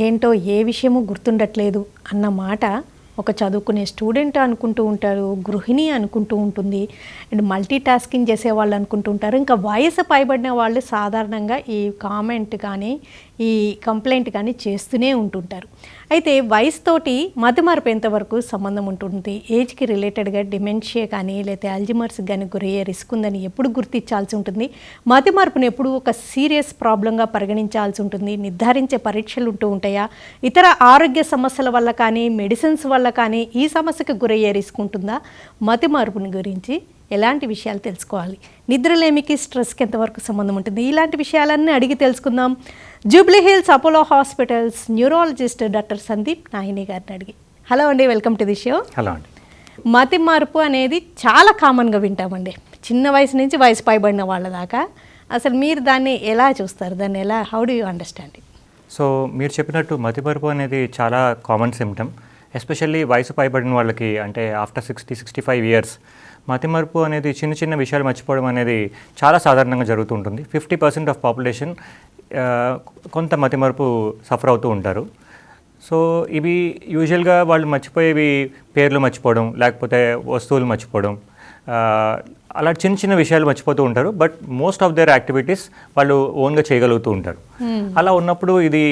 ఏంటో ఏ విషయమూ గుర్తుండట్లేదు అన్న మాట ఒక చదువుకునే స్టూడెంట్ అనుకుంటూ ఉంటారు, గృహిణి అనుకుంటూ ఉంటుంది, అండ్ మల్టీ టాస్కింగ్ చేసేవాళ్ళు అనుకుంటూ ఉంటారు. ఇంకా వయసు పైబడిన వాళ్ళు సాధారణంగా ఈ కామెంట్ కానీ ఈ కంప్లైంట్ కానీ చేస్తూనే ఉంటుంటారు. అయితే వయసుతోటి మతిమరుపు ఎంతవరకు సంబంధం ఉంటుంది? ఏజ్కి రిలేటెడ్గా డిమెన్షియా కానీ లేకపోతే అల్జిమర్స్ కానీ గురయ్యే రిస్క్ ఉందని ఎప్పుడు గుర్తించాల్సి ఉంటుంది? మతిమరుపును ఎప్పుడు ఒక సీరియస్ ప్రాబ్లంగా పరిగణించాల్సి ఉంటుంది? నిర్ధారించే పరీక్షలు ఉంటూ ఉంటాయా? ఇతర ఆరోగ్య సమస్యల వల్ల కానీ మెడిసిన్స్ వల్ల కానీ ఈ సమస్యకు గురయ్యే రిస్క్ ఉంటుందా? మతిమరుపుని గురించి ఎలాంటి విషయాలు తెలుసుకోవాలి? నిద్రలేమికి స్ట్రెస్కి ఎంతవరకు సంబంధం ఉంటుంది? ఇలాంటి విషయాలన్నీ అడిగి తెలుసుకుందాం జూబ్లీ హిల్స్ అపోలో హాస్పిటల్స్ న్యూరాలజిస్ట్ డాక్టర్ సందీప్ నాయిని గారిని అడిగి. హలో అండి, welcome to the show. Hello అండి. మతిమరుపు అనేది చాలా కామన్గా వింటామండి, చిన్న వయసు నుంచి వయసు పైబడిన వాళ్ళ దాకా. అసలు మీరు దాన్ని ఎలా చూస్తారు? దాన్ని ఎలా, how do you understand it? So మీరు చెప్పినట్టు మతిమరుపు అనేది చాలా కామన్ సిమ్టమ్, ఎస్పెషల్లీ వయసు పైబడిన వాళ్ళకి, అంటే ఆఫ్టర్ 60-65 ఇయర్స్ మతిమరుపు అనేది చిన్న చిన్న విషయాలు మర్చిపోవడం అనేది చాలా సాధారణంగా జరుగుతుంటుంది. 50% ఆఫ్ పాపులేషన్ కొంత మతిమరుపు సఫర్ అవుతూ ఉంటారు. సో ఇవి యూజువల్గా వాళ్ళు మర్చిపోయేవి పేర్లు మర్చిపోవడం, లేకపోతే వస్తువులు మర్చిపోవడం, అలా చిన్న చిన్న విషయాలు మర్చిపోతూ ఉంటారు. But most of their activities వాళ్ళు ఓన్గా చేయగలుగుతూ ఉంటారు. అలా ఉన్నప్పుడు ఇది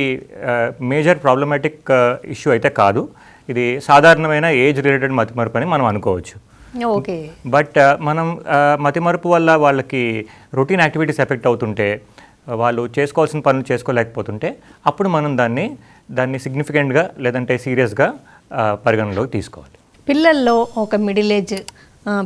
మేజర్ ప్రాబ్లమాటిక్ ఇష్యూ అయితే కాదు. ఇది సాధారణమైన ఏజ్ రిలేటెడ్ మతిమరుపు అని మనం అనుకోవచ్చు. ఓకే. బట్ మనం మతిమరుపు వల్ల వాళ్ళకి రొటీన్ యాక్టివిటీస్ ఎఫెక్ట్ అవుతుంటే, వాళ్ళు చేసుకోవాల్సిన పనులు చేసుకోలేకపోతుంటే, అప్పుడు మనం దాన్ని సిగ్నిఫికెంట్గా లేదంటే సీరియస్గా పరిగణలోకి తీసుకోవాలి. పిల్లల్లో ఒక మిడిల్ ఏజ్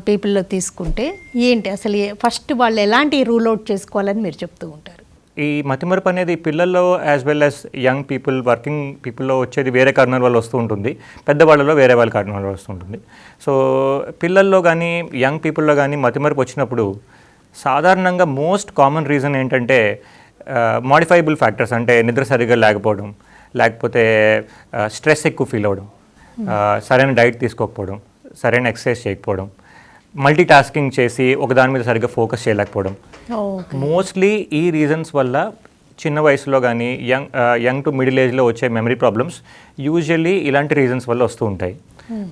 పీపుల్లో తీసుకుంటే ఏంటి అసలు ఫస్ట్ వాళ్ళు ఎలాంటి రూల్ అవుట్ చేసుకోవాలని మీరు చెప్తూ ఉంటారు? ఈ మతిమరుపు అనేది పిల్లల్లో as well as young people, working పీపుల్లో వచ్చేది వేరే కారణాల వల్ల వస్తూ ఉంటుంది, పెద్దవాళ్ళలో వేరే వాళ్ళ కారణాల వల్ల వస్తూ ఉంటుంది. సో పిల్లల్లో కానీ యంగ్ పీపుల్లో కానీ మతిమరుపు వచ్చినప్పుడు సాధారణంగా మోస్ట్ కామన్ రీజన్ ఏంటంటే మోడిఫైబుల్ ఫ్యాక్టర్స్, అంటే నిద్ర సరిగ్గా లేకపోవడం, లేకపోతే స్ట్రెస్ ఎక్కువ ఫీల్ అవ్వడం, సరైన డైట్ తీసుకోకపోవడం, సరైన ఎక్సర్సైజ్ చేయకపోవడం, మల్టీ టాస్కింగ్ చేసి ఒకదాని మీద సరిగ్గా ఫోకస్ చేయలేకపోవడం. మోస్ట్లీ ఈ రీజన్స్ వల్ల చిన్న వయసులో కానీ యంగ్ టు మిడిల్ ఏజ్లో వచ్చే మెమరీ ప్రాబ్లమ్స్ యూజువల్లీ ఇలాంటి రీజన్స్ వల్ల వస్తూ ఉంటాయి.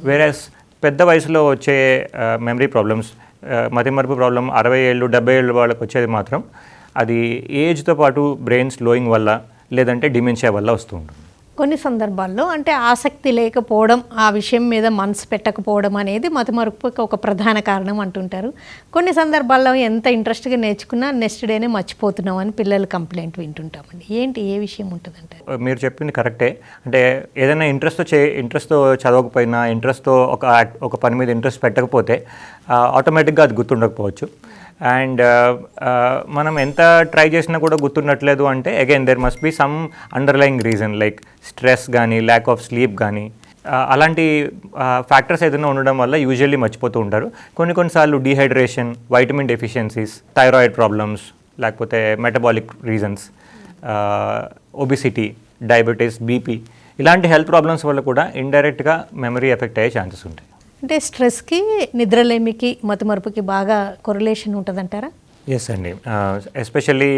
వేరేస్ పెద్ద వయసులో వచ్చే మెమరీ ప్రాబ్లమ్స్, మతిమరుపు ప్రాబ్లం 60 ఏళ్ళు 70 ఏళ్ళు వాళ్ళకి వచ్చేది మాత్రం అది ఏజ్తో పాటు బ్రెయిన్ స్లోయింగ్ వల్ల లేదంటే డిమెన్షియా వల్ల వస్తూ ఉంటుంది. కొన్ని సందర్భాల్లో అంటే ఆసక్తి లేకపోవడం, ఆ విషయం మీద మనసు పెట్టకపోవడం అనేది మతిమరుపుకి ఒక ప్రధాన కారణం అంటుంటారు. కొన్ని సందర్భాల్లో ఎంత ఇంట్రెస్ట్గా నేర్చుకున్నా నెక్స్ట్ డేనే మర్చిపోతున్నాం అని పిల్లలు కంప్లైంట్ వింటుంటామండి. ఏంటి, ఏ విషయం ఉంటుందంటే? మీరు చెప్పింది కరెక్టే. అంటే ఏదైనా ఇంట్రెస్ట్తో చదవకపోయినా, ఇంట్రెస్ట్తో ఒక పని మీద ఇంట్రెస్ట్ పెట్టకపోతే ఆటోమేటిక్గా అది గుర్తుండకపోవచ్చు. అండ్ మనం ఎంత ట్రై చేసినా కూడా గుర్తుండట్లేదు అంటే again there must be some underlying reason, like stress కానీ ల్యాక్ ఆఫ్ స్లీప్ కానీ, అలాంటి ఫ్యాక్టర్స్ ఏదైనా ఉండడం వల్ల యూజువల్లీ మర్చిపోతూ ఉంటారు. కొన్నిసార్లు dehydration, vitamin deficiencies, thyroid problems, లేకపోతే metabolic reasons, obesity, diabetes, BP, ఇలాంటి హెల్త్ ప్రాబ్లమ్స్ వల్ల కూడా ఇండైరెక్ట్గా మెమరీ ఎఫెక్ట్ అయ్యే ఛాన్సెస్ ఉంటాయి. అంటే స్ట్రెస్కి, నిద్రలేమికి, మతిమరుపుకి బాగా కొరిలేషన్ ఉంటుందంటారా? ఎస్ అండి. Especially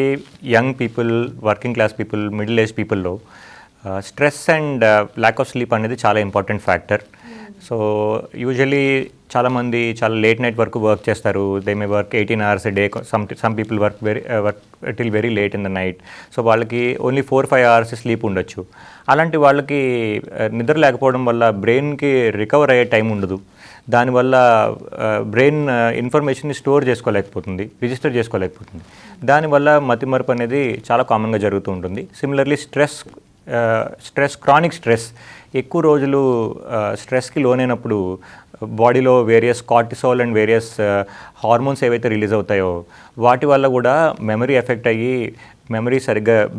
young people, working class people, middle age పీపుల్లో stress and lack of sleep అనేది చాలా ఇంపార్టెంట్ ఫ్యాక్టర్. సో యూజువలీ చాలామంది చాలా లేట్ నైట్ వరకు వర్క్ చేస్తారు. They may work 18 hours a day. Some people work till very late in the night. So వాళ్ళకి only 4-5 hours sleep ఉండొచ్చు. అలాంటి వాళ్ళకి నిద్ర లేకపోవడం వల్ల బ్రెయిన్కి రికవర్ అయ్యే టైం ఉండదు. దానివల్ల బ్రెయిన్ ఇన్ఫర్మేషన్ని స్టోర్ చేసుకోలేకపోతుంది, రిజిస్టర్ చేసుకోలేకపోతుంది. దానివల్ల మతిమరుపు అనేది చాలా కామన్గా జరుగుతూ ఉంటుంది. సిమిలర్లీ క్రానిక్ స్ట్రెస్, ఎక్కువ రోజులు స్ట్రెస్కి లోనైనప్పుడు బాడీలో various cortisol and various hormones ఏవైతే రిలీజ్ అవుతాయో వాటి వల్ల కూడా మెమరీ ఎఫెక్ట్ అయ్యి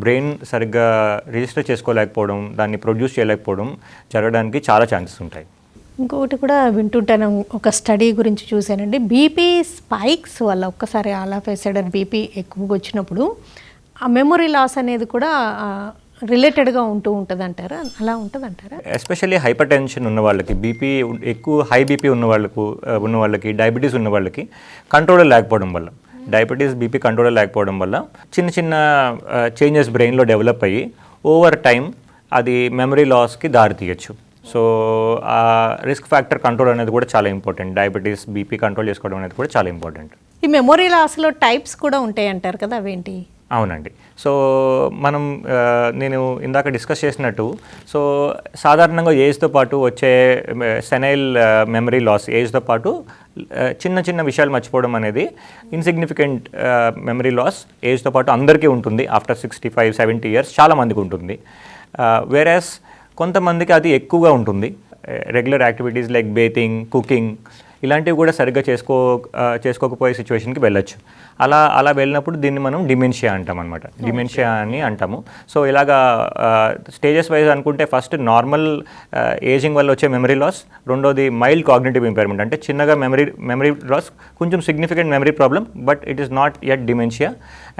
బ్రెయిన్ సరిగ్గా రిజిస్టర్ చేసుకోలేకపోవడం, దాన్ని ప్రొడ్యూస్ చేయలేకపోవడం జరగడానికి చాలా ఛాన్సెస్ ఉంటాయి. ఇంకొకటి కూడా వింటుంటాను, ఒక స్టడీ గురించి చూశానండి. బీపీ స్పైక్స్ వల్ల ఒక్కసారి all of a sudden BP ఎక్కువగా వచ్చినప్పుడు ఆ మెమొరీ లాస్ అనేది కూడా రిలేటెడ్గా ఉంటుంది అంటారా? అలా ఉంటుంది అంటారా? ఎస్పెషల్లీ హైపర్ టెన్షన్ ఉన్న వాళ్ళకి, బీపీ ఎక్కువ హై బీపీ ఉన్న వాళ్ళకి, డయాబెటీస్ ఉన్న వాళ్ళకి కంట్రోల్ లేకపోవడం వల్ల, డయాబెటీస్ బీపీ కంట్రోల్ లేకపోవడం వల్ల చిన్న చిన్న చేంజెస్ బ్రెయిన్లో డెవలప్ అయ్యి ఓవర్ టైం అది మెమరీ లాస్కి దారి తీయచ్చు. సో ఆ రిస్క్ ఫ్యాక్టర్ కంట్రోల్ అనేది కూడా చాలా ఇంపార్టెంట్. డయాబెటీస్, బీపీ కంట్రోల్ చేసుకోవడం అనేది కూడా చాలా ఇంపార్టెంట్. ఈ మెమొరీ లాస్లో టైప్స్ కూడా ఉంటాయి అంటారు కదా, అవేంటి? అవునండి. సో మనం నేను ఇందాక డిస్కస్ చేసినట్టు, సో సాధారణంగా ఏజ్తో పాటు వచ్చే సెనైల్ మెమరీ లాస్, ఏజ్తో పాటు చిన్న చిన్న విషయాలు మర్చిపోవడం అనేది ఇన్సిగ్నిఫికెంట్ మెమరీ లాస్ ఏజ్తో పాటు అందరికీ ఉంటుంది. ఆఫ్టర్ 65-70 ఇయర్స్ చాలామందికి ఉంటుంది. వేరేస్ కొంతమందికి అది ఎక్కువగా ఉంటుంది. Regular activities like bathing, cooking ఇలాంటివి కూడా సరిగ్గా చేసుకోకపోయే సిచ్యువేషన్కి వెళ్ళొచ్చు. అలా వెళ్ళినప్పుడు దీన్ని మనం డిమెన్షియా అంటాం అనమాట. డిమెన్షియా అని అంటాము. సో ఇలాగా స్టేజెస్ వైజ్ అనుకుంటే ఫస్ట్ నార్మల్ ఏజింగ్ వల్ల వచ్చే మెమరీ లాస్, రెండోది మైల్డ్ కాగ్నిటివ్ ఇంపైర్మెంట్, అంటే చిన్నగా మెమరీ లాస్, కొంచెం significant memory problem but it is not yet dementia.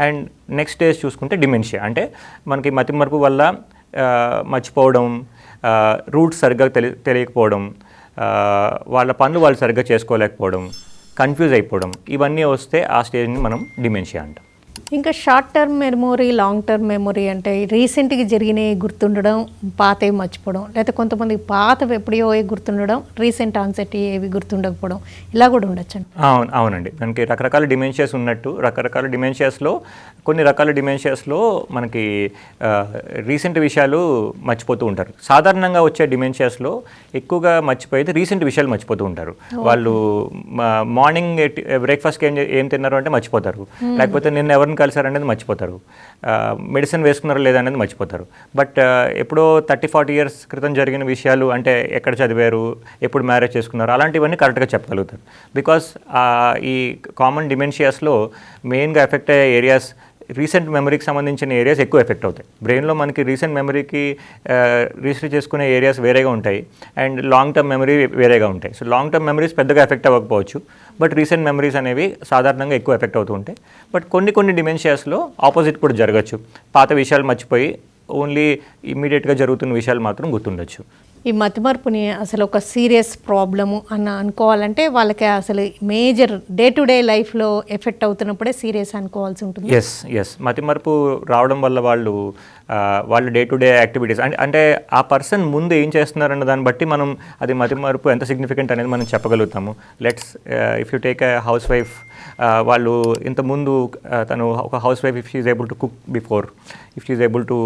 And next stage చూసుకుంటే డిమెన్షియా, అంటే మనకి మతిమరుపు వల్ల మర్చిపోవడం, రూట్స్ సరిగ్గా తెలియకపోవడం, వాళ్ళ పనులు వాళ్ళు సరిగ్గా చేసుకోలేకపోవడం, కన్ఫ్యూజ్ అయిపోవడం, ఇవన్నీ వస్తే ఆ స్టేజ్ని మనం డిమెన్షియా అంటాం. ఇంకా short term memory, long term memory అంటే రీసెంట్గా జరిగినవి గుర్తుండడం, పాతవి మర్చిపోవడం, లేకపోతే కొంతమందికి పాతవి ఎప్పుడో గుర్తుండడం, రీసెంట్ ఆన్సెట్ ఏవి గుర్తుండకపోవడం, ఇలా కూడా ఉండొచ్చు. అవునండి. మనకి రకరకాల డిమెన్షియాస్ ఉన్నట్టు, రకరకాల డిమెన్షియాస్లో కొన్ని రకాల డిమెన్షియాస్లో మనకి రీసెంట్ విషయాలు మర్చిపోతూ ఉంటారు. సాధారణంగా వచ్చే డిమెన్షియాస్లో ఎక్కువగా మర్చిపోయేది రీసెంట్ విషయాలు మర్చిపోతూ ఉంటారు. వాళ్ళు మార్నింగ్ బ్రేక్ఫాస్ట్కి ఏం తిన్నారు అంటే మర్చిపోతారు, లేకపోతే నిన్న ఎవరిని కలిసారనేది మర్చిపోతారు, మెడిసిన్ వేసుకున్నారో లేదా అనేది మర్చిపోతారు. బట్ ఎప్పుడో 30-40 ఇయర్స్ క్రితం జరిగిన విషయాలు, అంటే ఎక్కడ చదివారు, ఎప్పుడు మ్యారేజ్ చేసుకున్నారు, అలాంటివన్నీ కరెక్ట్గా చెప్పగలుగుతారు. బికాస్ ఈ కామన్ డిమెన్షియాస్లో మెయిన్గా ఎఫెక్ట్ అయ్యే ఏరియాస్, రీసెంట్ మెమరీకి సంబంధించిన ఏరియాస్ ఎక్కువ ఎఫెక్ట్ అవుతాయి. బ్రెయిన్లో మనకి రీసెంట్ మెమరీకి రిజిస్టర్ చేసుకునే ఏరియాస్ వేరేగా ఉంటాయి, అండ్ లాంగ్ టర్మ్ మెమరీ వేరేగా ఉంటాయి. సో లాంగ్ టర్మ్ మెమరీస్ పెద్దగా ఎఫెక్ట్ అవ్వకపోవచ్చు, బట్ రీసెంట్ మెమరీస్ అనేవి సాధారణంగా ఎక్కువ ఎఫెక్ట్ అవుతూ ఉంటాయి. బట్ కొన్ని డిమెన్షియాస్లో ఆపోజిట్ కూడా జరగచ్చు. పాత విషయాలు మర్చిపోయి ఓన్లీ ఇమ్మీడియట్గా జరుగుతున్న విషయాలు మాత్రం గుర్తుండొచ్చు. ఈ మతిమరుపుని అసలు ఒక సీరియస్ ప్రాబ్లము అనుకోవాలంటే వాళ్ళకి అసలు మేజర్ డే టు డే లైఫ్లో ఎఫెక్ట్ అవుతున్నప్పుడే సీరియస్ అనుకోవాల్సి ఉంటుంది. ఎస్ మతిమరుపు రావడం వల్ల వాళ్ళు డే టు డే యాక్టివిటీస్, అంటే ఆ పర్సన్ ముందు ఏం చేస్తున్నారన్న దాన్ని బట్టి మనం అది మతిమరుపు ఎంత సిగ్నిఫికెంట్ అనేది మనం చెప్పగలుగుతాము. If you take a housewife, వాళ్ళు ఇంతకుముందు తను ఒక housewife, if she is able to cook before, if she is able to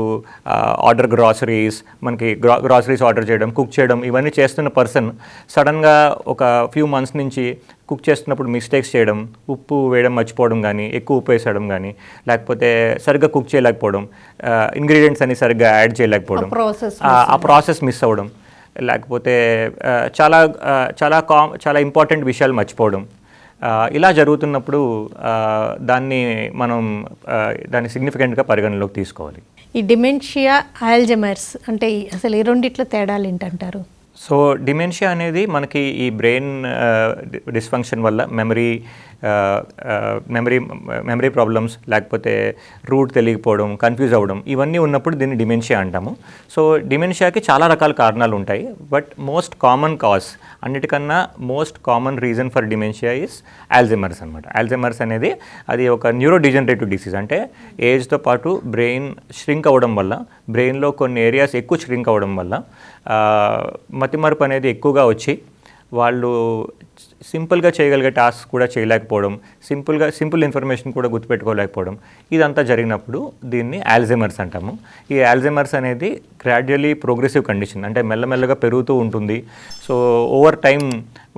order groceries, మనకి గ్రాసరీస్ ఆర్డర్ చేయడం, కుక్ చేయడం, ఇవన్నీ చేస్తున్న పర్సన్ సడన్గా ఒక ఫ్యూ మంత్స్ నుంచి కుక్ చేస్తున్నప్పుడు మిస్టేక్స్ చేయడం, ఉప్పు వేయడం మర్చిపోవడం కానీ, ఎక్కువ ఉప్పు వేసడం కానీ, లేకపోతే సరిగ్గా కుక్ చేయలేకపోవడం, ఇంగ్రీడియంట్స్ అని సరిగ్గా యాడ్ చేయలేకపోవడం, ఆ ప్రాసెస్ మిస్ అవ్వడం, లేకపోతే చాలా ఇంపార్టెంట్ విషయాలు మర్చిపోవడం, ఇలా జరుగుతున్నప్పుడు దాన్ని సిగ్నిఫికెంట్గా పరిగణలోకి తీసుకోవాలి. ఈ డిమెన్షియా, ఆల్జైమర్స్ అంటే అసలు ఈ రెండిట్లో తేడాలు ఏంటంటారు? సో డిమెన్షియా అనేది మనకి ఈ బ్రెయిన్ డిస్ఫంక్షన్ వల్ల మెమరీ ప్రాబ్లమ్స్, లేకపోతే రూట్ తెలియకపోవడం, కన్ఫ్యూజ్ అవ్వడం, ఇవన్నీ ఉన్నప్పుడు దీన్ని డిమెన్షియా అంటాము. సో డిమెన్షియాకి చాలా రకాల కారణాలు ఉంటాయి, బట్ మోస్ట్ కామన్ కాజ్, అన్నిటికన్నా most common reason for dementia is Alzheimer's అనమాట. ఆల్జైమర్స్ అనేది అది ఒక న్యూరో డిజనరేటివ్ డిసీజ్, అంటే ఏజ్తో పాటు బ్రెయిన్ ష్రింక్ అవ్వడం వల్ల, బ్రెయిన్లో కొన్ని ఏరియాస్ ఎక్కువ ష్రింక్ అవ్వడం వల్ల మతిమరుపు అనేది ఎక్కువగా వచ్చి వాళ్ళు సింపుల్గా చేయగలిగే టాస్క్ కూడా చేయలేకపోవడం, సింపుల్ ఇన్ఫర్మేషన్ కూడా గుర్తుపెట్టుకోలేకపోవడం, ఇదంతా జరిగినప్పుడు దీన్ని ఆల్జైమర్స్ అంటాము. ఈ ఆల్జైమర్స్ అనేది గ్రాడ్యువల్లీ ప్రోగ్రెసివ్ కండిషన్, అంటే మెల్లమెల్లగా పెరుగుతూ ఉంటుంది. సో ఓవర్ టైం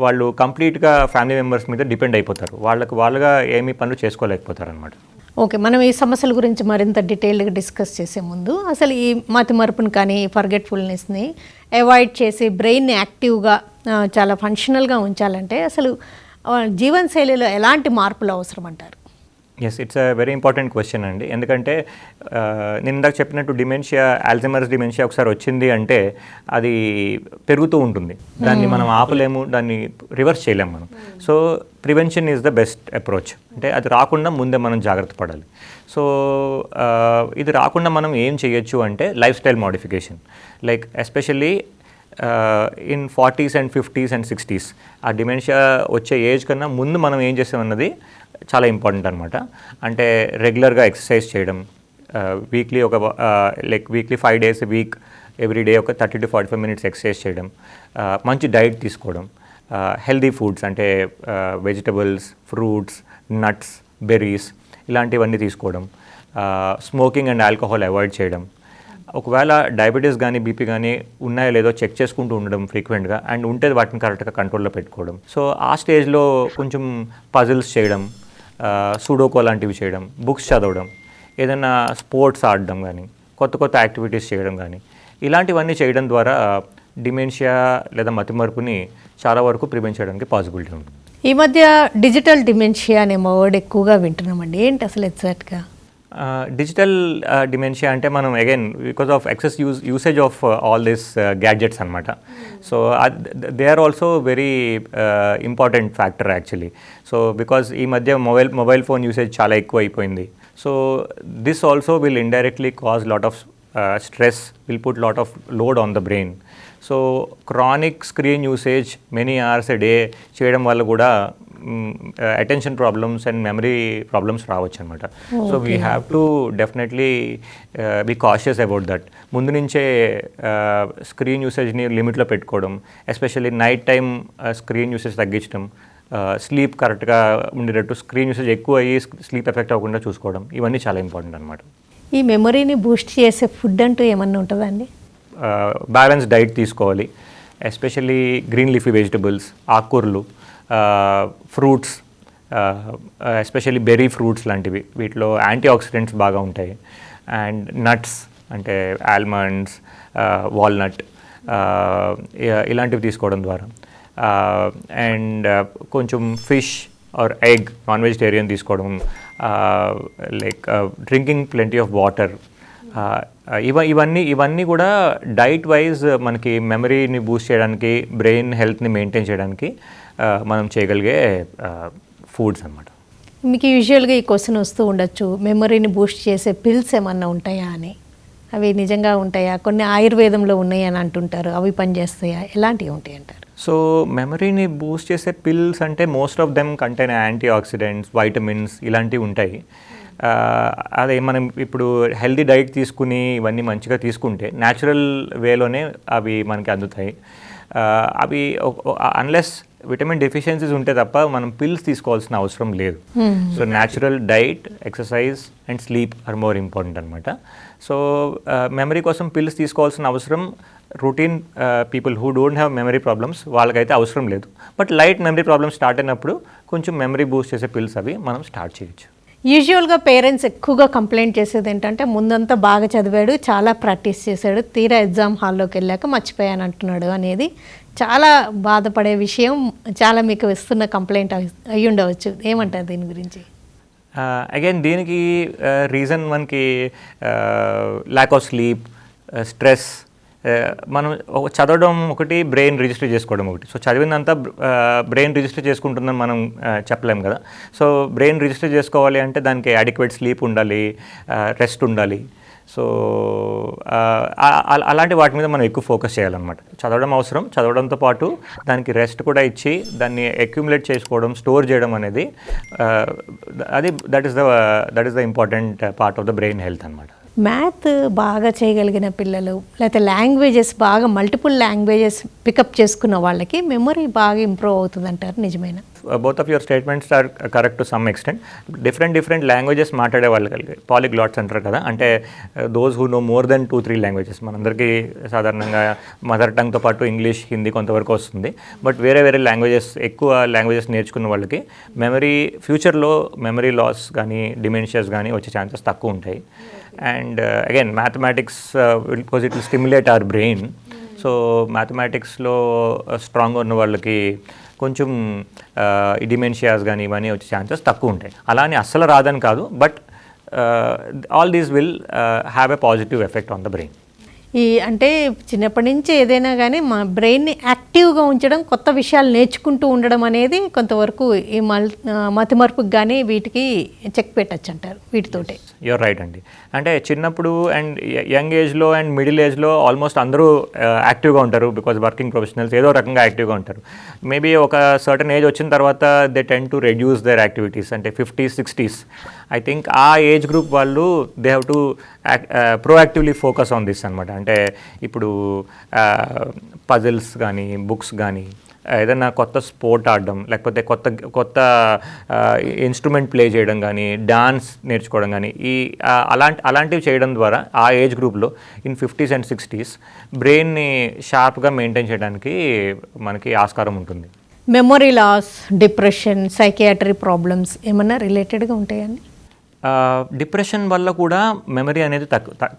వాళ్ళు కంప్లీట్గా ఫ్యామిలీ మెంబర్స్ మీద డిపెండ్ అయిపోతారు, వాళ్ళుగా ఏమీ పనులు చేసుకోలేకపోతారు అనమాట. ఓకే, మనం ఈ సమస్యల గురించి మరింత డీటెయిల్డ్గా డిస్కస్ చేసే ముందు అసలు ఈ మతిమరుపుని కానీ ఫర్గెట్ఫుల్నెస్ని అవాయిడ్ చేసి బ్రెయిన్ని యాక్టివ్గా చాలా ఫంక్షనల్గా ఉంచాలంటే అసలు జీవనశైలిలో ఎలాంటి మార్పులు అవసరం అంటారు? Yes, it's a very important question అండి. ఎందుకంటే నేను ఇందాక చెప్పినట్టు ఆల్జైమర్స్ డిమెన్షియా ఒకసారి వచ్చింది అంటే అది పెరుగుతూ ఉంటుంది, దాన్ని మనం ఆపలేము, దాన్ని రివర్స్ చేయలేము మనం. So prevention is the best approach, అంటే అది రాకుండా ముందే మనం జాగ్రత్త పడాలి. సో ఇది రాకుండా మనం ఏం చేయొచ్చు అంటే life style modification, like especially in 40s and 50s and 60s, ఆ డిమెన్షియా వచ్చే ఏజ్ కన్నా ముందు మనం ఏం చేసామన్నది చాలా ఇంపార్టెంట్ అనమాట. అంటే రెగ్యులర్గా ఎక్సర్సైజ్ చేయడం, weekly 5 days a week everyday ఒక 30 to 45 minutes ఎక్సర్సైజ్ చేయడం, మంచి డైట్ తీసుకోవడం, హెల్దీ ఫుడ్స్ అంటే వెజిటబుల్స్, ఫ్రూట్స్, నట్స్, బెర్రీస్ ఇలాంటివన్నీ తీసుకోవడం, స్మోకింగ్ అండ్ ఆల్కహాల్ అవాయిడ్ చేయడం, ఒకవేళ డయాబెటీస్ కానీ బీపీ కానీ ఉన్నాయో లేదో చెక్ చేసుకుంటూ ఉండడం ఫ్రీక్వెంట్గా, అండ్ ఉంటే వాటిని కరెక్ట్గా కంట్రోల్లో పెట్టుకోవడం. సో ఆ స్టేజ్లో కొంచెం పజిల్స్ చేయడం, సూడోకో లాంటివి చేయడం, బుక్స్ చదవడం, ఏదైనా స్పోర్ట్స్ ఆడడం కానీ, కొత్త కొత్త యాక్టివిటీస్ చేయడం కానీ, ఇలాంటివన్నీ చేయడం ద్వారా డిమెన్షియా లేదా మతిమరుపుని చాలా వరకు ప్రివెంట్ చేయడానికి పాసిబిలిటీ ఉంటుంది. ఈ మధ్య డిజిటల్ డిమెన్షియా అనే వర్డ్ ఎక్కువగా వింటున్నామండి. ఏంటి అసలు ఎగ్జాక్ట్గా? డిజిటల్ డిమెన్షియా అంటే మనం again because of excess usage of all this gadgets అనమాట. So they are also very important factor actually. So because ఈ మధ్య మొబైల్ ఫోన్ యూసేజ్ చాలా ఎక్కువ అయిపోయింది. So this also will indirectly cause lot of stress, will put lot of load on the brain. So chronic screen usage many hours a day చేయడం వల్ల కూడా attention problems and memory problems రావచ్చు అనమాట. So we have to definitely be cautious about that. ముందు నుంచే screen యూసేజ్ని లిమిట్లో పెట్టుకోవడం, especially night time screen usage తగ్గించడం, స్లీప్ కరెక్ట్గా ఉండేటట్టు, స్క్రీన్ యూసేజ్ ఎక్కువ అయ్యి స్లీప్ ఎఫెక్ట్ అవ్వకుండా చూసుకోవడం, ఇవన్నీ చాలా ఇంపార్టెంట్ అనమాట. ఈ మెమరీని బూస్ట్ చేసే ఫుడ్ అంటూ ఏమన్నా ఉంటుందండి? బ్యాలెన్స్ డైట్ తీసుకోవాలి, ఎస్పెషల్లీ గ్రీన్ లీఫీ వెజిటబుల్స్, ఆకుకూరలు, ఫ్రూట్స్, ఎస్పెషల్లీ బెర్రీ ఫ్రూట్స్ లాంటివి, వీటిలో యాంటీ ఆక్సిడెంట్స్ బాగా ఉంటాయి. అండ్ నట్స్ అంటే ఆల్మండ్స్, వాల్నట్, ఇలాంటివి తీసుకోవడం ద్వారా, అండ్ కొంచెం fish or egg, non vegetarian తీసుకోవడం, like drinking plenty of water, ఇవన్నీ కూడా డైట్ వైజ్ మనకి మెమరీని బూస్ట్ చేయడానికి, బ్రెయిన్ హెల్త్ని మెయింటైన్ చేయడానికి మనం చేయగలిగే ఫుడ్స్ అన్నమాట. మీకు యూజువల్గా ఈ క్వశ్చన్ వస్తూ ఉండొచ్చు, మెమరీని బూస్ట్ చేసే పిల్స్ ఏమన్నా ఉంటాయా అని. అవి నిజంగా ఉంటాయా? కొన్ని ఆయుర్వేదంలో ఉన్నాయి అని అంటుంటారు, అవి పనిచేస్తాయా? ఎలాంటివి ఉంటాయి అంటారు? సో మెమరీని బూస్ట్ చేసే పిల్స్ అంటే most of them contain antioxidants, vitamins ఇలాంటివి ఉంటాయి. అదే మనం ఇప్పుడు హెల్దీ డైట్ తీసుకుని ఇవన్నీ మంచిగా తీసుకుంటే న్యాచురల్ వేలోనే అవి మనకి అందుతాయి. అవి అన్లెస్ విటమిన్ డెఫిషియన్సీస్ ఉంటే తప్ప మనం పిల్స్ తీసుకోవాల్సిన అవసరం లేదు. So natural diet, exercise and sleep are more important అనమాట. సో మెమరీ కోసం పిల్స్ తీసుకోవాల్సిన అవసరం routine people who don't have memory problems వాళ్ళకైతే అవసరం లేదు. But light memory problems start అయినప్పుడు కొంచెం మెమరీ బూస్ట్ చేసే పిల్స్ అవి మనం స్టార్ట్ చేయొచ్చు. యూజువల్గా పేరెంట్స్ ఎక్కువగా కంప్లైంట్ చేసేది ఏంటంటే, ముందంతా బాగా చదివాడు, చాలా ప్రాక్టీస్ చేశాడు, తీరా ఎగ్జామ్ హాల్లోకి వెళ్ళాక మర్చిపోయాను అంటున్నాడు అనేది చాలా బాధపడే విషయం. చాలా మీకు ఇస్తున్న కంప్లైంట్ అయి ఉండవచ్చు. ఏమంటారు దీని గురించి? అగైన్ దీనికి రీజన్ మనకి ల్యాక్ ఆఫ్ స్లీప్, స్ట్రెస్, మనం చదవడం ఒకటి, బ్రెయిన్ రిజిస్టర్ చేసుకోవడం ఒకటి. సో చదివిందంతా బ్రెయిన్ రిజిస్టర్ చేసుకుంటుందని మనం చెప్పలేం కదా. సో బ్రెయిన్ రిజిస్టర్ చేసుకోవాలి అంటే దానికి అడిక్వేట్ స్లీప్ ఉండాలి, రెస్ట్ ఉండాలి. సో అలాంటి వాటి మీద మనం ఎక్కువ ఫోకస్ చేయాలన్నమాట. చదవడం అవసరం, చదవడంతో పాటు దానికి రెస్ట్ కూడా ఇచ్చి దాన్ని అక్యుములేట్ చేసుకోవడం, స్టోర్ చేయడం అనేది అది that is the important part of the brain health అనమాట. మ్యాథ్ బాగా చేయగలిగిన పిల్లలు, లేకపోతే లాంగ్వేజెస్ బాగా మల్టిపుల్ లాంగ్వేజెస్ పికప్ చేసుకున్న వాళ్ళకి మెమరీ బాగా ఇంప్రూవ్ అవుతుంది అంటారు, నిజమేనా? Both of your statements are correct to some extent. Different languages మాట్లాడే వాళ్ళు కలిగి పాలిగ్లాట్స్ అంటారు కదా, అంటే those who know more than 2-3 languages. మనందరికీ సాధారణంగా మదర్ టంగ్తో పాటు ఇంగ్లీష్, హిందీ కొంతవరకు వస్తుంది. బట్ వేరే ఎక్కువ లాంగ్వేజెస్ నేర్చుకున్న వాళ్ళకి ఫ్యూచర్లో మెమరీ లాస్ కానీ డిమెన్షియాస్ కానీ వచ్చే ఛాన్సెస్ తక్కువ ఉంటాయి. And again mathematics because it will stimulate our brain. So మ్యాథమెటిక్స్లో స్ట్రాంగ్గా ఉన్న వాళ్ళకి కొంచెం డిమెన్షియాస్ కానీ ఇవన్నీ వచ్చే ఛాన్సెస్ తక్కువ ఉంటాయి. అలా అని అస్సలు రాదని కాదు, but all these will have a positive effect on the brain. అంటే చిన్నప్పటి నుంచి ఏదైనా కానీ మా బ్రెయిన్ని యాక్టివ్గా ఉంచడం, కొత్త విషయాలు నేర్చుకుంటూ ఉండడం అనేది కొంతవరకు ఈ మతిమరుపుకి కానీ వీటికి చెక్ పెట్టచ్చు అంటారు వీటితోటే. యూర్ రైట్ అండి. అంటే చిన్నప్పుడు అండ్ యంగ్ ఏజ్లో అండ్ మిడిల్ ఏజ్లో ఆల్మోస్ట్ అందరూ యాక్టివ్గా ఉంటారు, బికాజ్ వర్కింగ్ ప్రొఫెషనల్స్ ఏదో రకంగా యాక్టివ్గా ఉంటారు. మేబీ ఒక సర్టన్ ఏజ్ వచ్చిన తర్వాత they tend to reduce there activities. అంటే 50s, 60s ఐ థింక్ ఆ ఏజ్ గ్రూప్ వాళ్ళు they have to proactively focus on this అనమాట. అంటే ఇప్పుడు పజిల్స్ కానీ బుక్స్ కానీ ఏదైనా కొత్త స్పోర్ట్ ఆడడం, లేకపోతే కొత్త కొత్త ఇన్స్ట్రుమెంట్ ప్లే చేయడం కానీ, డాన్స్ నేర్చుకోవడం కానీ, అలాంటివి చేయడం ద్వారా ఆ ఏజ్ గ్రూప్లో ఇన్ 50s and 60s బ్రెయిన్ని షార్ప్గా మెయింటైన్ చేయడానికి మనకి ఆస్కారం ఉంటుంది. Memory loss, depression, psychiatry problems ఏమన్నా రిలేటెడ్గా ఉంటాయండి? డిప్రెషన్ వల్ల కూడా మెమరీ అనేది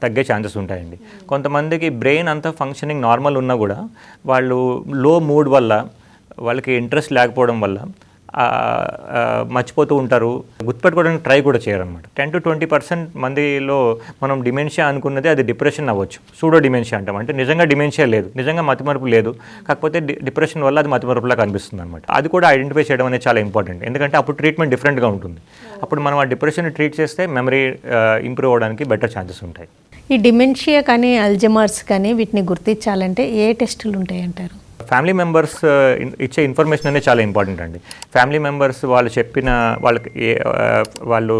తగ్గే ఛాన్సెస్ ఉంటాయండి. కొంతమందికి బ్రెయిన్ అంతా ఫంక్షనింగ్ నార్మల్ ఉన్నా కూడా వాళ్ళు లో మూడ్ వల్ల, వాళ్ళకి ఇంట్రెస్ట్ లేకపోవడం వల్ల మర్చిపోతూ ఉంటారు, గుర్తుపెట్టుకోవడానికి ట్రై కూడా చేయరు అనమాట. 10 to 20% మందిలో మనం డిమెన్షియా అనుకున్నది అది డిప్రెషన్ అవ్వచ్చు. సూడో డిమెన్షియా అంటాం, అంటే నిజంగా డిమెన్షియా లేదు, నిజంగా మతిమరుపు లేదు, కాకపోతే డిప్రెషన్ వల్ల అది మతిమరుపులా కనిపిస్తుంది అనమాట. అది కూడా ఐడెంటిఫై చేయడం అనేది చాలా ఇంపార్టెంట్, ఎందుకంటే అప్పుడు ట్రీట్మెంట్ డిఫరెంట్గా ఉంటుంది. అప్పుడు మనం ఆ డిప్రెషన్ ట్రీట్ చేస్తే మెమరీ ఇంప్రూవ్ అవ్వడానికి బెటర్ ఛాన్సెస్ ఉంటాయి. ఈ డిమెన్షియా కానీ అల్జమర్స్ కానీ వీటిని గుర్తించాలంటే ఏ టెస్టులు ఉంటాయి అంటారు? ఫ్యామిలీ మెంబర్స్ ఇచ్చే ఇన్ఫర్మేషన్ అనేది చాలా ఇంపార్టెంట్ అండి. ఫ్యామిలీ మెంబర్స్ వాళ్ళు చెప్పిన వాళ్ళు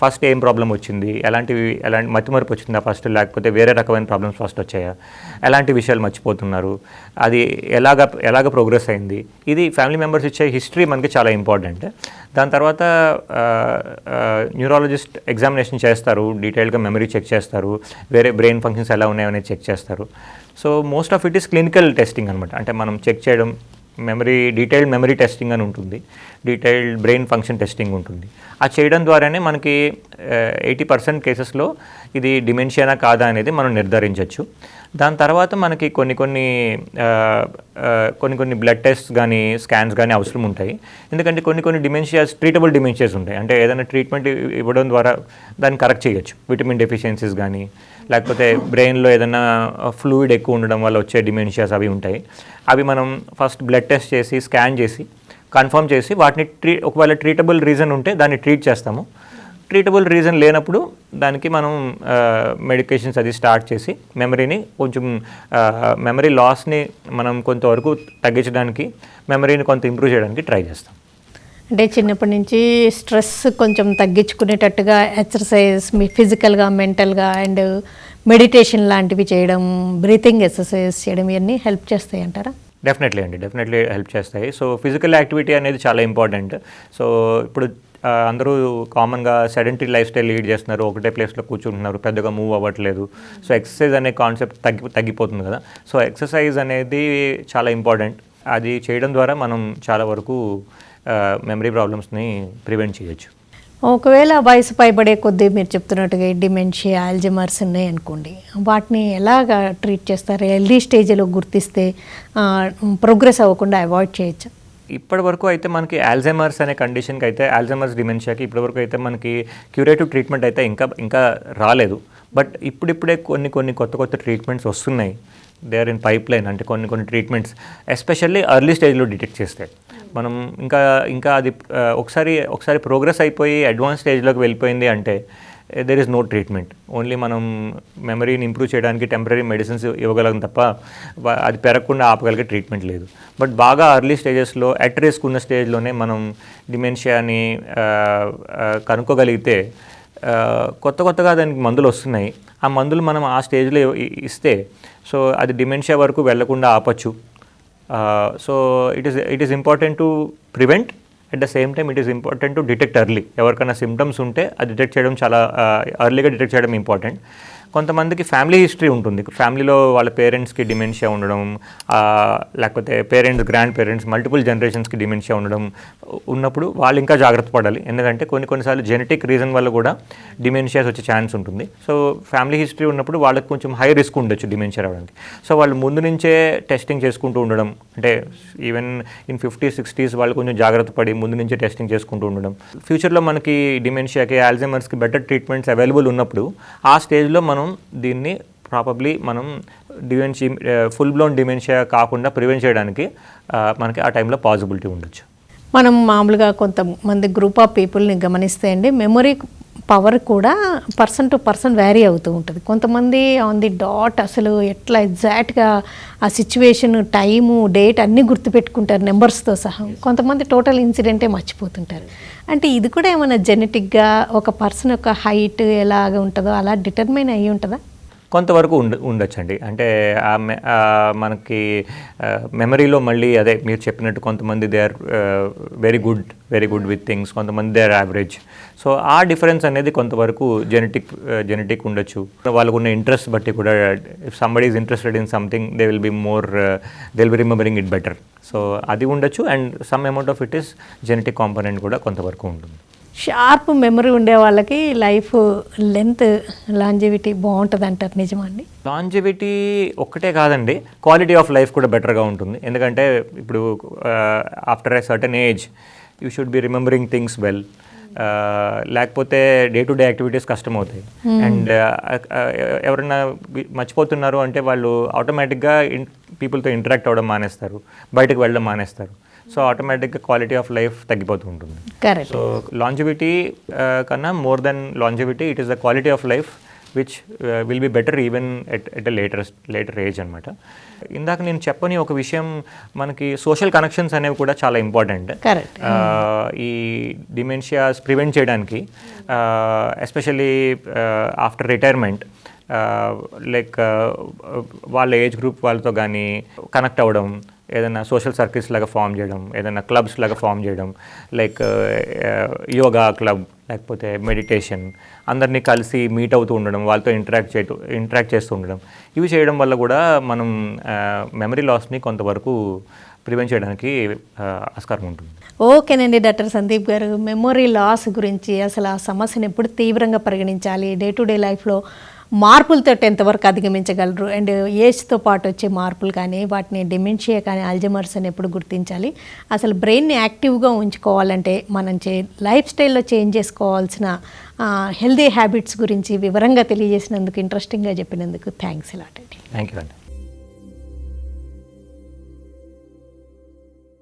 ఫస్ట్ ఏం ప్రాబ్లం వచ్చింది, ఎలాంటి మతిమరుపు వచ్చిందా ఫస్ట్, లేకపోతే వేరే రకమైన ప్రాబ్లమ్స్ ఫస్ట్ వచ్చాయా, ఎలాంటి విషయాలు మర్చిపోతున్నారు, అది ఎలాగ ప్రోగ్రెస్ అయింది, ఇది ఫ్యామిలీ మెంబర్స్ ఇచ్చే హిస్టరీ మనకి చాలా ఇంపార్టెంట్. దాని తర్వాత న్యూరాలజిస్ట్ ఎగ్జామినేషన్ చేస్తారు, డీటెయిల్గా మెమరీ చెక్ చేస్తారు, వేరే బ్రెయిన్ ఫంక్షన్స్ ఎలా ఉన్నాయనేది చెక్ చేస్తారు. So most of it is clinical testing అనమాట. అంటే మనం చెక్ చేయడం, డీటెయిల్డ్ మెమరీ టెస్టింగ్ అని ఉంటుంది, డీటెయిల్డ్ బ్రెయిన్ ఫంక్షన్ టెస్టింగ్ ఉంటుంది. అది చేయడం ద్వారానే మనకి 80% కేసెస్లో ఇది డిమెన్షియానా కాదా అనేది మనం నిర్ధారించవచ్చు. దాని తర్వాత మనకి కొన్ని బ్లడ్ టెస్ట్ కానీ స్కాన్స్ కానీ అవసరం ఉంటాయి. ఎందుకంటే కొన్ని డిమెన్షియాస్ ట్రీటబుల్ డిమెన్షియాస్ ఉంటాయి. అంటే ఏదైనా ట్రీట్మెంట్ ఇవ్వడం ద్వారా దాన్ని కరెక్ట్ చేయొచ్చు. విటమిన్ డెఫిషియన్సీస్ కానీ, లేకపోతే బ్రెయిన్లో ఏదైనా ఫ్లూయిడ్ ఎక్కువ ఉండడం వల్ల వచ్చే డిమెన్షియాస్ అవి ఉంటాయి. అవి మనం ఫస్ట్ బ్లడ్ టెస్ట్ చేసి స్కాన్ చేసి కన్ఫర్మ్ చేసి వాటిని ఒకవేళ ట్రీటబుల్ రీజన్ ఉంటే దాన్ని ట్రీట్ చేస్తాము. ట్రీటబుల్ రీజన్ లేనప్పుడు దానికి మనం మెడికేషన్స్ అది స్టార్ట్ చేసి మెమరీ లాస్ని మనం కొంతవరకు తగ్గించడానికి, మెమరీని కొంత ఇంప్రూవ్ చేయడానికి ట్రై చేస్తాం. అంటే చిన్నప్పటి నుంచి స్ట్రెస్ కొంచెం తగ్గించుకునేటట్టుగా ఎక్సర్సైజ్, మీ ఫిజికల్గా, మెంటల్గా అండ్ మెడిటేషన్ లాంటివి చేయడం, బ్రీతింగ్ ఎక్సర్సైజ్ చేయడం ఇవన్నీ హెల్ప్ చేస్తాయి అంటారా? డెఫినెట్లీ హెల్ప్ చేస్తాయి. సో ఫిజికల్ యాక్టివిటీ అనేది చాలా ఇంపార్టెంట్. సో ఇప్పుడు అందరూ కామన్గా సెడెంటరీ లైఫ్ స్టైల్ లీడ్ చేస్తున్నారు, ఒకటే ప్లేస్లో కూర్చుంటున్నారు, పెద్దగా మూవ్ అవ్వట్లేదు. సో ఎక్సర్సైజ్ అనే కాన్సెప్ట్ తగ్గిపోతుంది కదా. సో ఎక్సర్సైజ్ అనేది చాలా ఇంపార్టెంట్. అది చేయడం ద్వారా మనం చాలా వరకు మెమరీ ప్రాబ్లమ్స్ని ప్రివెంట్ చేయొచ్చు. ఒకవేళ వయసు పైబడే కొద్దీ మీరు చెప్తున్నట్టుగా డిమెన్షియా, అల్జమర్స్ ఉన్నాయి అనుకోండి, వాటిని ఎలాగా ట్రీట్ చేస్తారు? ఎర్లీ స్టేజ్లో గుర్తిస్తే ప్రోగ్రెస్ అవ్వకుండా అవాయిడ్ చేయొచ్చు? ఇప్పటి వరకు అయితే మనకి ఆల్జైమర్స్ అనే కండిషన్కి అయితే, ఆల్జైమర్స్ డిమెన్షియాకి ఇప్పటివరకు అయితే మనకి క్యూరేటివ్ ట్రీట్మెంట్ అయితే ఇంకా రాలేదు. బట్ ఇప్పుడిప్పుడే కొన్ని కొత్త ట్రీట్మెంట్స్ వస్తున్నాయి. They are in pipeline. అంటే కొన్ని ట్రీట్మెంట్స్ ఎస్పెషల్లీ ఎర్లీ స్టేజ్లో డిటెక్ట్ చేస్తే మనం ఇంకా అది ఒకసారి ప్రోగ్రెస్ అయిపోయి అడ్వాన్స్ స్టేజ్లోకి వెళ్ళిపోయింది అంటే there is no treatment. Only మనం మెమరీని ఇంప్రూవ్ చేయడానికి టెంపరీ మెడిసిన్స్ ఇవ్వగలం తప్ప అది పెరగకుండా ఆపగలిగే ట్రీట్మెంట్ లేదు. బట్ బాగా ఎర్లీ స్టేజెస్లో అట్ రిస్క్ ఉన్న స్టేజ్లోనే మనం డిమెన్షియాని కనుక్కోగలిగితే కొత్తగా దానికి మందులు వస్తున్నాయి. ఆ మందులు మనం ఆ స్టేజ్లో ఇస్తే సో అది డిమెన్షియా వరకు వెళ్లకుండా ఆపచ్చు. So it is important to prevent. At the same time it is important to detect early. ఎవరికైనా సిమ్టమ్స్ ఉంటే అది డిటెక్ట్ చేయడం చాలా ఎర్లీగా డిటెక్ట్ చేయడం ఇంపార్టెంట్. కొంతమందికి ఫ్యామిలీ హిస్టరీ ఉంటుంది. ఫ్యామిలీలో వాళ్ళ పేరెంట్స్కి డిమెన్షియా ఉండడం, లేకపోతే గ్రాండ్ పేరెంట్స్ మల్టిపుల్ జనరేషన్స్కి డిమెన్షియా ఉన్నప్పుడు వాళ్ళు ఇంకా జాగ్రత్త పడాలి. ఎందుకంటే కొన్నిసార్లు జెనెటిక్ రీజన్ వల్ల కూడా డిమెన్షియాస్ వచ్చే ఛాన్స్ ఉంటుంది. సో ఫ్యామిలీ హిస్టరీ ఉన్నప్పుడు వాళ్ళకి కొంచెం హై రిస్క్ ఉండొచ్చు డిమెన్షియా రావడానికి. సో వాళ్ళు ముందు నుంచే టెస్టింగ్ చేసుకుంటూ ఉండడం, అంటే ఈవెన్ ఇన్ 50s, 60s వాళ్ళు కొంచెం జాగ్రత్త పడి ముందు నుంచే టెస్టింగ్ చేసుకుంటూ ఉండడం. ఫ్యూచర్లో మనకి డిమెన్షియాకి, ఆల్జైమర్స్కి బెటర్ ట్రీట్మెంట్స్ అవైలబుల్ ఉన్నప్పుడు ఆ స్టేజ్లో మనం దీన్ని ప్రాపబ్లీ మనం ఫుల్ బ్లోన్ డిమెన్షియా కాకుండా ప్రివెంట్ చేయడానికి మనకి ఆ టైంలో పాసిబిలిటీ ఉండొచ్చు. మనం మామూలుగా కొంతమంది గ్రూప్ ఆఫ్ పీపుల్ని గమనిస్తే అండి, మెమొరీ పవర్ కూడా పర్సన్ టు పర్సన్ వ్యారీ అవుతూ ఉంటుంది. కొంతమంది ఆన్ ది డాట్ అసలు ఎట్లా ఎగ్జాక్ట్గా ఆ సిచ్యువేషన్, టైము, డేట్ అన్నీ గుర్తుపెట్టుకుంటారు నెంబర్స్తో సహా. కొంతమంది టోటల్ ఇన్సిడెంటే మర్చిపోతుంటారు. అంటే ఇది కూడా ఏమైనా జెనెటిక్గా ఒక పర్సన్ యొక్క హైట్ ఎలాగ ఉంటుందో అలా డిటర్మైన్ అయ్యి ఉంటుందా? కొంతవరకు ఉండొచ్చండి. అంటే మనకి మెమరీలో మళ్ళీ అదే మీరు చెప్పినట్టు కొంతమంది they are very good with things, కొంతమంది దే ఆర్ యావరేజ్. సో ఆ డిఫరెన్స్ అనేది కొంతవరకు జెనెటిక్ ఉండొచ్చు. వాళ్ళకు ఉన్న ఇంట్రెస్ట్ బట్టి కూడా if somebody is interested in something they will be remembering it better. So అది ఉండొచ్చు. And some amount of it is genetic component కూడా కొంతవరకు ఉంటుంది. షార్ప్ మెమరీ ఉండే వాళ్ళకి లైఫ్ లెంత్ లాంజివిటీ బాగుంటుంది అంటారు, నిజమండి? లాంజివిటీ ఒక్కటే కాదండి, క్వాలిటీ ఆఫ్ లైఫ్ కూడా బెటర్గా ఉంటుంది. ఎందుకంటే ఇప్పుడు after a certain age you should be remembering things well. లేకపోతే డే టు డే యాక్టివిటీస్ కష్టమవుతాయి. అండ్ ఎవరైనా మర్చిపోతున్నారు అంటే వాళ్ళు ఆటోమేటిక్గా పీపుల్తో ఇంటరాక్ట్ అవ్వడం మానేస్తారు, బయటకు వెళ్ళడం మానేస్తారు. సో ఆటోమేటిక్గా క్వాలిటీ ఆఫ్ లైఫ్ తగ్గిపోతూ ఉంటుంది. కరెక్ట్. సో లాంజివిటీ కన్నా more than longevity it is the quality of life which will be better even at a later age అనమాట. ఇందాక నేను చెప్పని ఒక విషయం, మనకి సోషల్ కనెక్షన్స్ అనేవి కూడా చాలా ఇంపార్టెంట్. కరెక్ట్. ఈ డిమెన్షియాస్ ప్రివెంట్ చేయడానికి, ఎస్పెషల్లీ ఆఫ్టర్ రిటైర్మెంట్, లైక్ వాళ్ళ ఏజ్ గ్రూప్ వాళ్ళతో కానీ కనెక్ట్ అవ్వడం, ఏదైనా సోషల్ సర్కిల్స్ లాగా ఫామ్ చేయడం, ఏదైనా క్లబ్స్ లాగా ఫామ్ చేయడం, లైక్ యోగా క్లబ్ లేకపోతే మెడిటేషన్, అందరినీ కలిసి మీట్ అవుతూ ఉండడం, వాళ్ళతో ఇంటరాక్ట్ చేస్తూ ఉండడం, ఇవి చేయడం వల్ల కూడా మనం మెమరీ లాస్ని కొంతవరకు ప్రివెంట్ చేయడానికి ఆస్కారం ఉంటుంది. ఓకేనండి డాక్టర్ సందీప్ గారు, మెమొరీ లాస్ గురించి అసలు ఆ సమస్యను ఎప్పుడు తీవ్రంగా పరిగణించాలి, డే టు డే లైఫ్లో మార్పులతో ఎంతవరకు అధిగమించగలరు, అండ్ ఏజ్తో పాటు వచ్చే మార్పులు కానీ వాటిని డిమెన్షియా కానీ అల్జమర్స్ అని ఎప్పుడు గుర్తించాలి, అసలు బ్రెయిన్ని యాక్టివ్గా ఉంచుకోవాలంటే మనం లైఫ్ స్టైల్లో చేంజ్ చేసుకోవాల్సిన హెల్దీ హ్యాబిట్స్ గురించి వివరంగా తెలియజేసినందుకు, ఇంట్రెస్టింగ్గా చెప్పినందుకు థ్యాంక్స్ అలాట్ అండి. థ్యాంక్ యూ అండి.